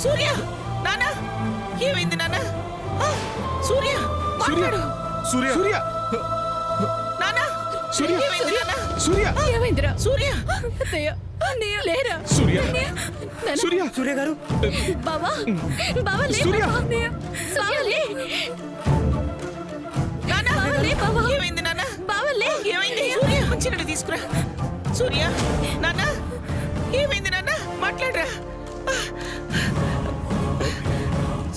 సూర్య నాన్న ఏమైంది నాన్న సూర్య మాట్లాడు సూర్య సూర్య నాన్న సూర్య ఏమైంది నాన్న సూర్య ఏమైందిరా సూర్య అత్తయ్య లేరా సూర్య నాన్న, సూర్య సూర్య గారు బావా బావా లే సూర్య. బావా. బావా లే నాన్న బావా లే బావా ఏమైంది నాన్న బావా లే ఏమైంది సూర్య మంచినీళ్ళు తీసుకురా సూర్య నాన్న ఏమైంది నాన్న మాట్లాడరా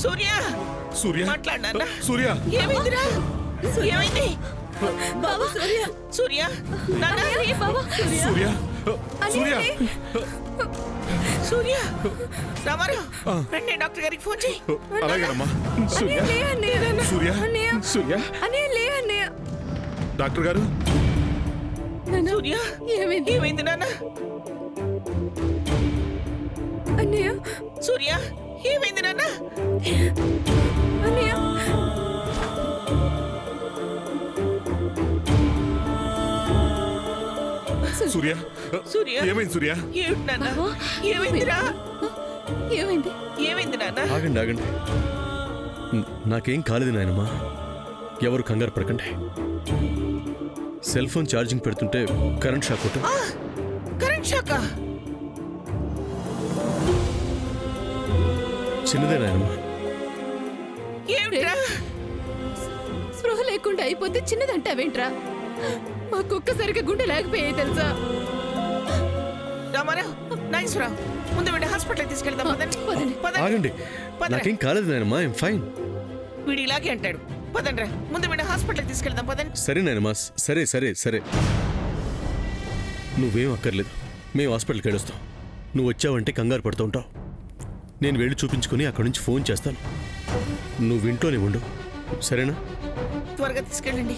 సూర్య సూర్య మాట్లాడు నాన్న సూర్య ఏమైందిరా ఏమైంది బావా సూర్య సూర్య నాన్న లే బావా సూర్య సూర్య సూర్య రామారావు రండి డాక్టర్ గారికి ఫోన్ చేయి అలాగేనమ్మా సూర్య లే అన్నయ్య సూర్య అన్నయ్య సూర్య అన్నయ్య లే అన్నయ్య డాక్టర్ గారు సూర్య ఏమైంది ఏమైంది నాన్న అన్నయ్య సూర్య ఏమైంది నాన్న అన్నయ్య సూర్య సూర్య ఏమైంది సూర్య ఏమిటి నాన్న ఏమైందిరా ఏమైంది ఏమైంది నాన్న ఆగండి ఆగండి నాకేం కాలేదు నాయనమ్మా ఎవరు కంగారు పడకండి సెల్ ఫోన్ ఛార్జింగ్ పెడుతుంటే కరెంట్ షాక్ కొట్టు కరెంట్ షాకా చిన్నదే నాయనమ్మా ఏమిట్రా స్పృహ లేకుండా అయిపోతే చిన్నదంటావేంట్రా మా కుక్క సరిగ్గా గుండె లేకపోయాయి తెలుసా రామారావు నాగేశ్వరరావు ముందు వీడి హాస్పిటల్ తీసుకెళ్దాం పదండి పదండి. పదండి ఆగండి పదండి. నాకేం కాలేదు నాయనమ్మా ఐఎమ్ ఫైన్ వీడు ఇలాగే అంటాడు పదండ్రా ముందు వీడి హాస్పిటల్ తీసుకెళ్దాం పదండి సరే నాయనమ్మా సరే సరే సరే నువ్వేం అక్కర్లేదు మేము హాస్పిటల్కి వెళ్ళొస్తాం నువ్వు వచ్చావంటే కంగారు పడుతూ ఉంటావు నేను వెళ్ళి చూపించుకొని అక్కడి నుంచి ఫోన్ చేస్తాను నువ్వు ఇంట్లోనే ఉండు సరేనా త్వరగా తీసుకెళ్ళండి